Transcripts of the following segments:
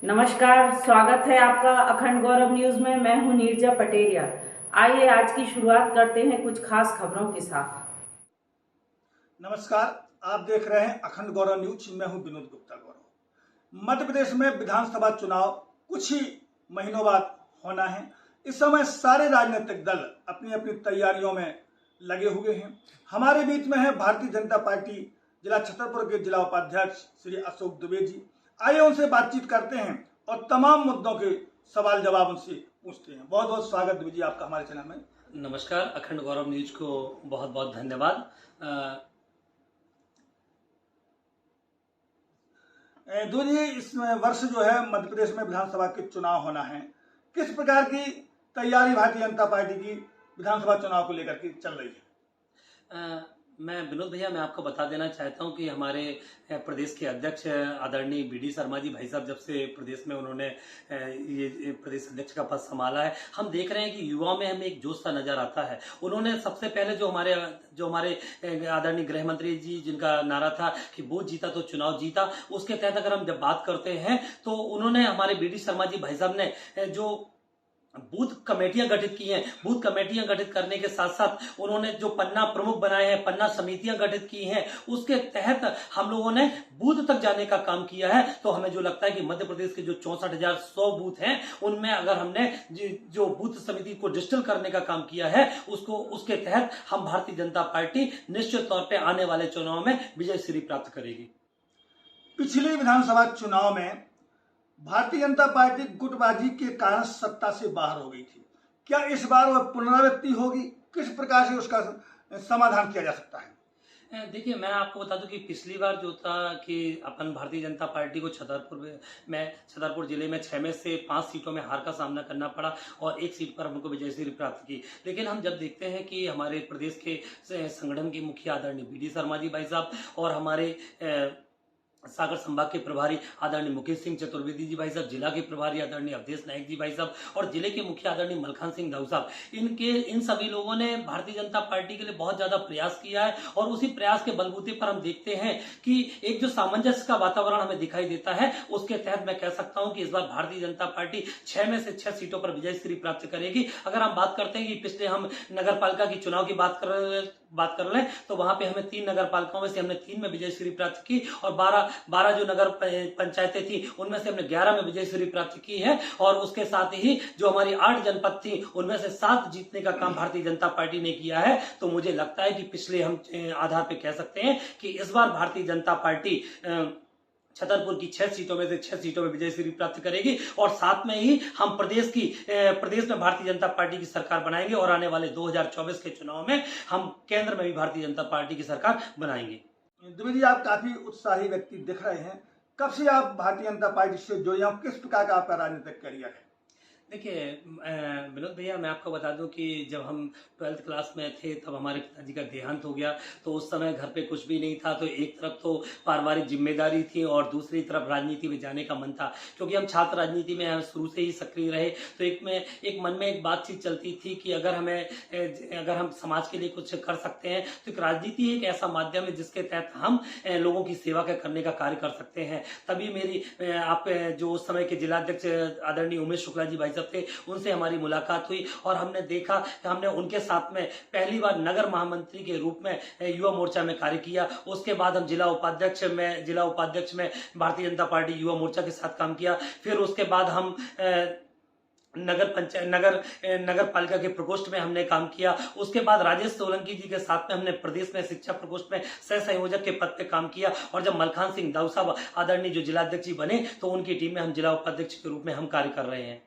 नमस्कार, स्वागत है आपका अखंड गौरव न्यूज में। मैं हूं नीरजा पटेरिया। आइए आज की शुरुआत करते हैं कुछ खास खबरों के साथ। नमस्कार, आप देख रहे हैं अखंड गौरव न्यूज। मैं हूं विनोद गुप्ता गौरव। मध्य प्रदेश में विधानसभा चुनाव कुछ ही महीनों बाद होना है। इस समय सारे राजनीतिक दल अपनी अपनी तैयारियों में लगे हुए हैं। हमारे बीच में है भारतीय जनता पार्टी जिला छतरपुर के जिला उपाध्यक्ष श्री अशोक दुबे जी। आइए उनसे बातचीत करते हैं और तमाम मुद्दों के सवाल जवाब उनसे पूछते हैं। बहुत बहुत स्वागत दुबे जी आपका हमारे चैनल में। नमस्कार, अखंड गौरव न्यूज को बहुत बहुत धन्यवाद। दुबे जी, इस वर्ष जो है मध्य प्रदेश में विधानसभा के चुनाव होना है, किस प्रकार की तैयारी भारतीय जनता पार्टी की विधानसभा चुनाव को लेकर के चल रही है? मैं विनोद भैया, मैं आपको बता देना चाहता हूं कि हमारे प्रदेश के अध्यक्ष आदरणीय बीडी शर्मा जी भाई साहब, जब से प्रदेश में उन्होंने ये प्रदेश अध्यक्ष का पद संभाला है, हम देख रहे हैं कि युवाओं में हमें एक जोश सा नजर आता है। उन्होंने सबसे पहले जो हमारे आदरणीय गृह मंत्री जी, जिनका नारा था कि बूथ जीता तो चुनाव जीता, उसके तहत अगर हम जब बात करते हैं तो उन्होंने, हमारे बीडी शर्मा जी भाई साहब ने जो बूथ कमेटियां गठित की हैं, बूथ कमेटियां गठित करने के साथ साथ उन्होंने जो पन्ना प्रमुख बनाए हैं, पन्ना समितियां गठित की हैं, उसके तहत हम लोगों ने बूथ तक जाने का काम किया है। तो हमें जो लगता है कि मध्य प्रदेश के जो 64,100 बूथ हैं, उनमें अगर हमने जो बूथ समिति को डिजिटल करने का काम किया है, उसके तहत हम भारतीय जनता पार्टी निश्चित तौर पर आने वाले चुनाव में विजय श्री प्राप्त करेगी। पिछले विधानसभा चुनाव में भारतीय जनता पार्टी गुटबाजी के कारण सत्ता से बाहर हो गई थी। क्या इस बार वह पुनरावृत्ति होगी? किस प्रकार से उसका समाधान किया जा सकता है? देखिए, मैं आपको बता दूं कि पिछली बार जो था कि अपन भारतीय जनता पार्टी को छतरपुर जिले में 6 में से 5 सीटों में हार का सामना करना पड़ा और 1 सीट पर हमको विजय श्री प्राप्त की। लेकिन हम जब देखते हैं कि हमारे प्रदेश के संगठन के मुखिया आदरणीय बीडी शर्मा जी भाई साहब और हमारे सागर संभाग के प्रभारी आदरणीय मुकेश सिंह चतुर्वेदी जी भाई साहब, जिला के प्रभारी आदरणीय अवधेश नायक जी भाई साहब और जिले के मुखिया आदरणीय मलखान सिंह दाऊ साहब, इन सभी लोगों ने भारतीय जनता पार्टी के लिए बहुत ज्यादा प्रयास किया है। और उसी प्रयास के बलबूते पर हम देखते हैं कि एक जो सामंजस्य का वातावरण हमें दिखाई देता है, उसके तहत मैं कह सकता हूं कि इस बार भारतीय जनता पार्टी 6 में से 6 सीटों पर विजय श्री प्राप्त करेगी। अगर हम बात करते हैं कि पिछले हम नगर पालिका की चुनाव की बात कर लें तो वहां पे हमें 3 नगर पालिकाओं में से हमने 3 में विजय श्री प्राप्त की और 12 जो नगर पंचायतें थी उनमें से हमने 11 में विजय श्री प्राप्त की है। और उसके साथ ही जो हमारी 8 जनपद थी उनमें से 7 जीतने का काम भारतीय जनता पार्टी ने किया है। तो मुझे लगता है कि पिछले हम आधार पे कह सकते हैं कि इस बार भारतीय जनता पार्टी छतरपुर की 6 सीटों में से 6 सीटों में विजय श्री प्राप्त करेगी और साथ में ही हम प्रदेश में भारतीय जनता पार्टी की सरकार बनाएंगे और आने वाले 2024 के चुनाव में हम केंद्र में भी भारतीय जनता पार्टी की सरकार बनाएंगे। दुबे जी, आप काफी उत्साही व्यक्ति दिख रहे हैं। कब से आप भारतीय जनता पार्टी से जुड़े हैं? किस प्रकार का आपका राजनीतिक करियर है? देखिए विनोद भैया, मैं आपको बता दूं कि जब हम 12th क्लास में थे तब हमारे पिताजी का देहांत हो गया। तो उस समय घर पे कुछ भी नहीं था। तो एक तरफ तो पारिवारिक जिम्मेदारी थी और दूसरी तरफ राजनीति में जाने का मन था, क्योंकि हम छात्र राजनीति में शुरू से ही सक्रिय रहे। तो एक मन में एक बातचीत चलती थी कि अगर हम समाज के लिए कुछ कर सकते हैं तो एक राजनीति एक ऐसा माध्यम है जिसके तहत हम लोगों की सेवा करने का कार्य कर सकते हैं। तभी जो उस समय के जिलाध्यक्ष आदरणीय उमेश शुक्ला जी भाई साहब थे, उनसे हमारी मुलाकात हुई और हमने देखा कि हमने उनके साथ में पहली बार नगर महामंत्री के रूप में युवा मोर्चा में कार्य किया। उसके बाद हम जिला उपाध्यक्ष में भारतीय जनता पार्टी युवा मोर्चा के साथ काम किया। फिर उसके बाद हम नगर पालिका के प्रकोष्ठ में हमने काम किया। उसके बाद राजेश सोलंकी जी के साथ में हमने प्रदेश में शिक्षा प्रकोष्ठ में सह संयोजक के पद पे काम किया। और जब मलखान सिंह दाऊ साहब आदरणीय जो जिलाध्यक्ष जी बने तो उनकी टीम में हम जिला उपाध्यक्ष के रूप में हम कार्य कर रहे हैं।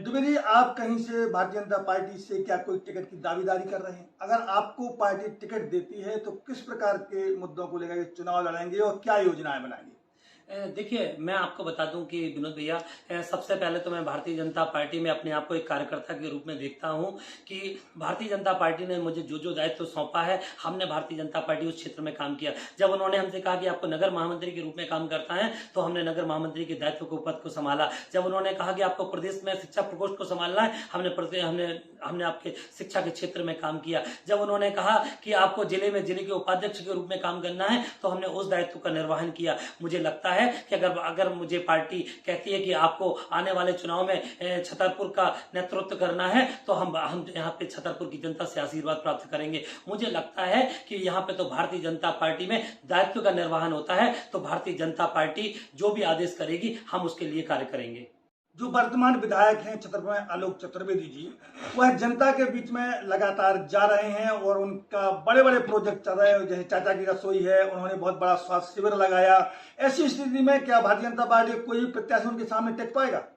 दुबे जी, आप कहीं से भारतीय जनता पार्टी से क्या कोई टिकट की दावेदारी कर रहे हैं? अगर आपको पार्टी टिकट देती है तो किस प्रकार के मुद्दों को लेकर चुनाव लड़ेंगे और क्या योजनाएं बनाएंगे? देखिए, मैं आपको बता दूं कि विनोद भैया, सबसे पहले तो मैं भारतीय जनता पार्टी में अपने आप को एक कार्यकर्ता के रूप में देखता हूं कि भारतीय जनता पार्टी ने मुझे जो दायित्व सौंपा है, हमने भारतीय जनता पार्टी उस क्षेत्र में काम किया। जब उन्होंने हमसे कहा कि आपको नगर महामंत्री के रूप में काम करता है तो हमने नगर महामंत्री के दायित्व को पद को संभाला। जब उन्होंने कहा कि आपको प्रदेश में शिक्षा प्रकोष्ठ को संभालना है, हमने आपके शिक्षा के क्षेत्र में काम किया। जब उन्होंने कहा कि आपको जिले के उपाध्यक्ष के रूप में काम करना है तो हमने उस दायित्व का निर्वहन किया। मुझे लगता है है कि अगर मुझे पार्टी कहती है कि आपको आने वाले चुनाव में छतरपुर का नेतृत्व करना है तो हम यहाँ पे छतरपुर की जनता से आशीर्वाद प्राप्त करेंगे। मुझे लगता है कि यहाँ पे तो भारतीय जनता पार्टी में दायित्व का निर्वहन होता है, तो भारतीय जनता पार्टी जो भी आदेश करेगी हम उसके लिए कार्य करेंगे। जो वर्तमान विधायक हैं छतरपुर में आलोक चतुर्वेदी जी, वह जनता के बीच में लगातार जा रहे हैं और उनका बड़े बड़े प्रोजेक्ट चल रहे हैं, जैसे चाचा की रसोई है, उन्होंने बहुत बड़ा स्वास्थ्य शिविर लगाया। ऐसी स्थिति में क्या भारतीय जनता पार्टी कोई प्रत्याशी उनके सामने टिक पाएगा?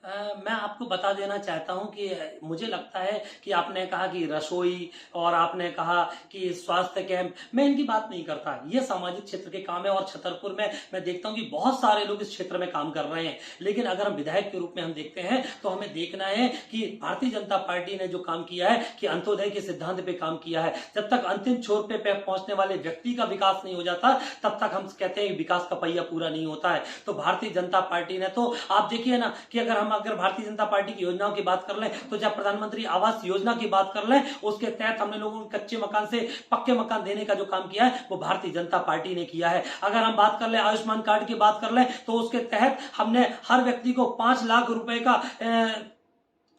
मैं आपको बता देना चाहता हूं कि मुझे लगता है कि आपने कहा कि रसोई और आपने कहा कि स्वास्थ्य कैंप, मैं इनकी बात नहीं करता। ये सामाजिक क्षेत्र के काम है और छतरपुर में मैं देखता हूं कि बहुत सारे लोग इस क्षेत्र में काम कर रहे हैं, लेकिन अगर हम विधायक के रूप में हम देखते हैं तो हमें देखना है कि भारतीय जनता पार्टी ने जो काम किया है कि अंत्योदय के सिद्धांत पे काम किया है। जब तक अंतिम छोर पे पहुंचने वाले व्यक्ति का विकास नहीं हो जाता तब तक हम कहते हैं विकास का पहिया पूरा नहीं होता है। तो भारतीय जनता पार्टी ने तो आप देखिए ना कि अगर भारतीय जनता पार्टी की योजनाओं की बात कर लें तो जब प्रधानमंत्री आवास योजना की बात कर लें, उसके तहत हमने लोगों को कच्चे मकान से पक्के मकान देने का जो काम किया है वो भारतीय जनता पार्टी ने किया है। अगर हम बात कर लें आयुष्मान कार्ड की बात कर लें तो उसके तहत हमने हर व्यक्ति को 5 लाख रुपए का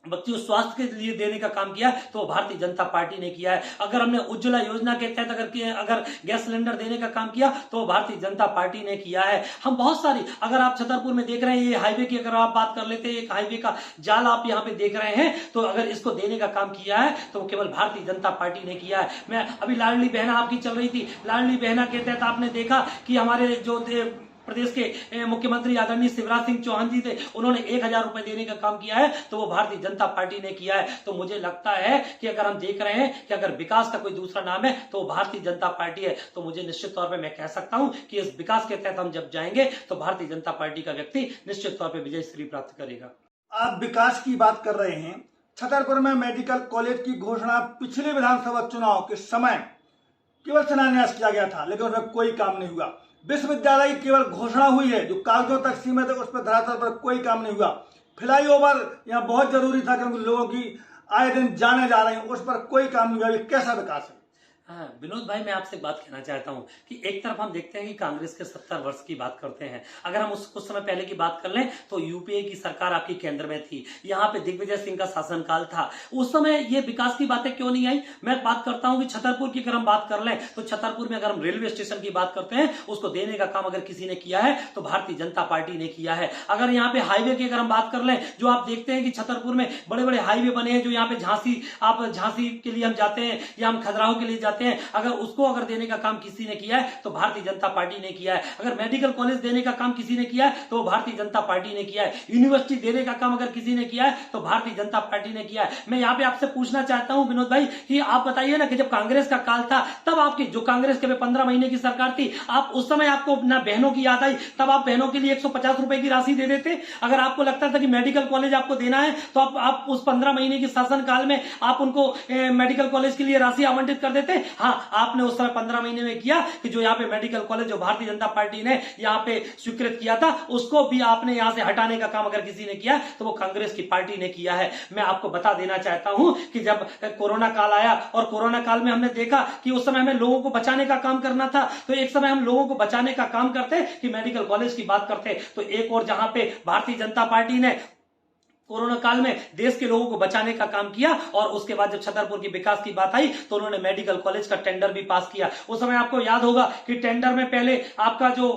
बच्चों स्वास्थ्य के लिए देने का काम किया है तो भारतीय जनता पार्टी ने किया है। अगर हमने उज्ज्वला योजना के तहत अगर गैस सिलेंडर देने का काम किया तो भारतीय जनता पार्टी ने किया है। हम बहुत सारी, अगर आप छतरपुर में देख रहे हैं ये हाईवे की अगर आप बात कर लेते हैं, एक हाईवे का जाल आप यहाँ पे देख रहे हैं, तो अगर इसको देने का काम किया है तो केवल भारतीय जनता पार्टी ने किया है। मैं अभी लाडली बहना आपकी चल रही थी, लाडली बहना के तहत आपने देखा कि हमारे जो प्रदेश के मुख्यमंत्री आदरणीय शिवराज सिंह चौहान जी थे, उन्होंने 1000 रुपए देने का काम किया है तो वो भारतीय जनता पार्टी ने किया है। तो मुझे लगता है कि अगर हम देख रहे हैं कि अगर विकास का कोई दूसरा नाम है तो वो भारतीय जनता पार्टी है, तो मुझे निश्चित तौर पर मैं कह सकता हूं कि इस विकास के तहत हम जब जाएंगे तो भारतीय जनता पार्टी का व्यक्ति निश्चित तौर पर विजय श्री प्राप्त करेगा। आप विकास की बात कर रहे हैं। छतरपुर में मेडिकल कॉलेज की घोषणा पिछले विधानसभा चुनाव के समय केवल शिलान्यास किया गया था, लेकिन उसमें कोई काम नहीं हुआ। विश्वविद्यालय की केवल घोषणा हुई है जो कागजों तक सीमित है, उस पर धरातल पर कोई काम नहीं हुआ। फ्लाईओवर यहाँ बहुत जरूरी था क्योंकि लोगों की आए दिन जाने जा रहे हैं, उस पर कोई काम नहीं हुआ। ये कैसा विकास है? हाँ विनोद भाई, मैं आपसे एक बात कहना चाहता हूं कि एक तरफ हम देखते हैं कि कांग्रेस के 70 वर्ष की बात करते हैं। अगर हम कुछ समय पहले की बात कर लें तो यूपीए की सरकार आपकी केंद्र में थी, यहाँ पे दिग्विजय सिंह का शासनकाल था। उस समय ये विकास की बातें क्यों नहीं आई? मैं बात करता हूं कि छतरपुर की अगर हम बात कर लें तो छतरपुर में अगर हम रेलवे स्टेशन की बात करते हैं, उसको देने का काम अगर किसी ने किया है तो भारतीय जनता पार्टी ने किया है। अगर यहाँ पे हाईवे की अगर हम बात कर लें, जो आप देखते हैं कि छतरपुर में बड़े बड़े हाईवे बने हैं, जो यहाँ पे झांसी के लिए हम जाते हैं या हम खजुराहो के लिए जाते हैं, अगर देने का काम किसी ने किया है तो भारतीय जनता पार्टी ने किया है। अगर मेडिकल कॉलेज देने का काम किसी ने किया है तो भारतीय जनता पार्टी ने किया है। यूनिवर्सिटी देने का काम अगर किसी ने किया है तो भारतीय जनता पार्टी ने किया है। मैं यहाँ पे आपसे पूछना चाहता हूं विनोद भाई कि आप बताइए ना कि जब कांग्रेस का काल था तब आपकी जो कांग्रेस के 15 महीने की सरकार थी, आप उस समय आपको ना बहनों की याद आई, तब आप बहनों के लिए 150 रुपए की राशि दे देते। अगर आपको लगता था कि मेडिकल कॉलेज आपको देना है तो आप उस 15 महीने की शासनकाल में आप उनको मेडिकल कॉलेज के लिए राशि आवंटित कर देते। हाँ, आपने उस समय 15 महीने में किया कि जो यहाँ पे मेडिकल कॉलेज जो भारतीय जनता पार्टी ने यहाँ पे स्वीकृत किया था उसको भी आपने यहाँ से हटाने का काम अगर किसी ने किया तो वो कांग्रेस की पार्टी ने किया है। मैं आपको बता देना चाहता हूं कि जब कोरोना काल आया और कोरोना काल में हमने देखा कि उस समय हमें लोगों को बचाने का काम करना था, तो एक समय हम लोगों को बचाने का काम करते कि मेडिकल कॉलेज की बात करते, तो एक और जहां पे भारतीय जनता पार्टी ने कोरोना काल में देश के लोगों को बचाने का काम किया और उसके बाद जब छतरपुर की विकास की बात आई तो उन्होंने मेडिकल कॉलेज का टेंडर भी पास किया। उस समय आपको याद होगा कि टेंडर में पहले आपका जो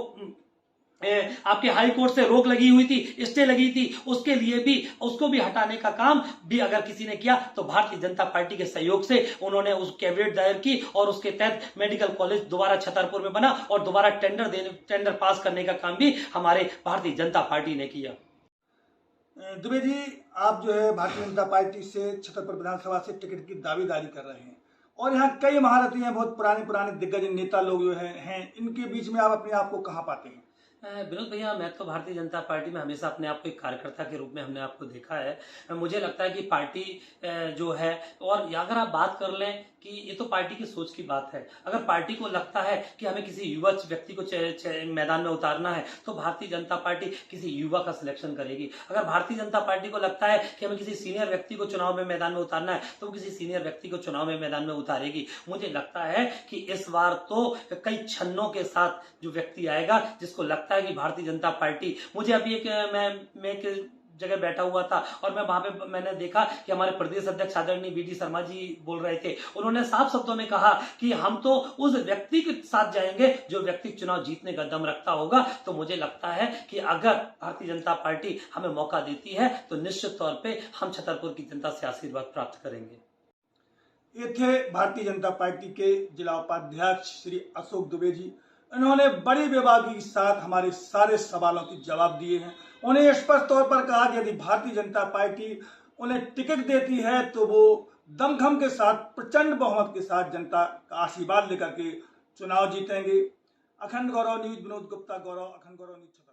आपके हाई कोर्ट से रोक लगी हुई थी, स्टे लगी थी, उसके लिए भी उसको भी हटाने का काम भी अगर किसी ने किया तो भारतीय जनता पार्टी के सहयोग से उन्होंने उस कैबिनेट दायर की और उसके तहत मेडिकल कॉलेज दोबारा छतरपुर में बना और दोबारा टेंडर पास करने का काम भी हमारे भारतीय जनता पार्टी ने किया। दुबे जी, आप जो है भारतीय जनता पार्टी से छतरपुर विधानसभा से टिकट की दावेदारी कर रहे हैं और यहाँ कई महारथी हैं, बहुत पुराने दिग्गज नेता लोग जो हैं, इनके बीच में आप अपने आप को कहाँ पाते हैं? विनोद भैया, मैं तो भारतीय जनता पार्टी में हमेशा अपने आप को एक कार्यकर्ता के रूप में हमने आपको देखा है। मुझे लगता है कि पार्टी जो है, और अगर आप बात कर लें कि ये तो पार्टी की सोच की बात है। अगर पार्टी को लगता है कि हमें किसी युवा व्यक्ति को मैदान में उतारना है तो भारतीय जनता पार्टी किसी युवा का सिलेक्शन करेगी। अगर भारतीय जनता पार्टी को लगता है कि हमें किसी सीनियर व्यक्ति को चुनाव में मैदान में उतारना है तो वो किसी सीनियर व्यक्ति को चुनाव में मैदान में उतारेगी। मुझे लगता है कि इस बार तो कई छन्नों के साथ जो व्यक्ति आएगा जिसको लगता लगता है कि भारतीय जनता पार्टी, मुझे अभी मैं एक जगह बैठा हुआ था और मैं वहां पे मैंने देखा कि हमारे प्रदेश अध्यक्ष आदरणीय वी डी शर्मा जी बोल रहे थे। उन्होंने साफ शब्दों में कहा कि हम तो उस व्यक्ति के साथ जाएंगे जो व्यक्ति चुनाव जीतने का दम रखता होगा। तो मुझे लगता है कि अगर भारतीय जनता पार्टी हमें मौका देती है तो निश्चित तौर पे हम छतरपुर की जनता से आशीर्वाद प्राप्त करेंगे। ये थे भारतीय जनता पार्टी के जिला उपाध्यक्ष श्री अशोक दुबे जी। इन्होंने बड़ी बेबाकी के साथ हमारे सारे सवालों के जवाब दिए हैं। उन्हें स्पष्ट तौर पर कहा कि यदि भारतीय जनता पार्टी उन्हें टिकट देती है तो वो दमखम के साथ, प्रचंड बहुमत के साथ जनता का आशीर्वाद लेकर के चुनाव जीतेंगे। अखंड गौरव न्यूज, विनोद गुप्ता गौरव, अखंड गौरव न्यूज।